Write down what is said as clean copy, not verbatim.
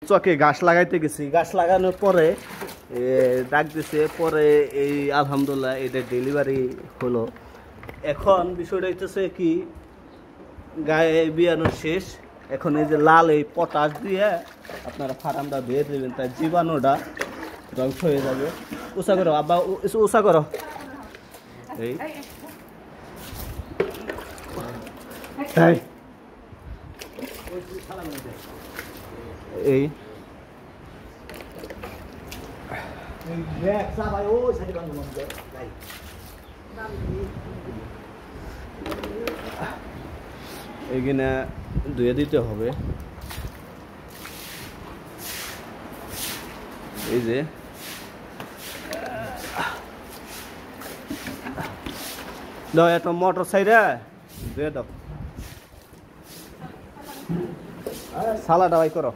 চকে গাছ লাগাইতে গেছি, গাছ লাগানোর পরে ডাক দিছে, পরে এই আলহামদুলিল্লাহ এটা ডেলিভারি হলো। এখন বিষয়টা হইতেছে কি, গায়ে বিয়ানো শেষ, এখন এই যে লাল এই পটাশ দিয়ে আপনারা ফার্মটা ধুয়ে দেবেন, তার জীবাণুটা ধ্বংস হয়ে যাবে। উষা করো আব্বা, উষা করো। এই এই এইখানে ধুয়ে দিতে হবে। এই যে দাও একটা মোটর সাইডে ধুয়ে দাও, সালাটা ভাই করো।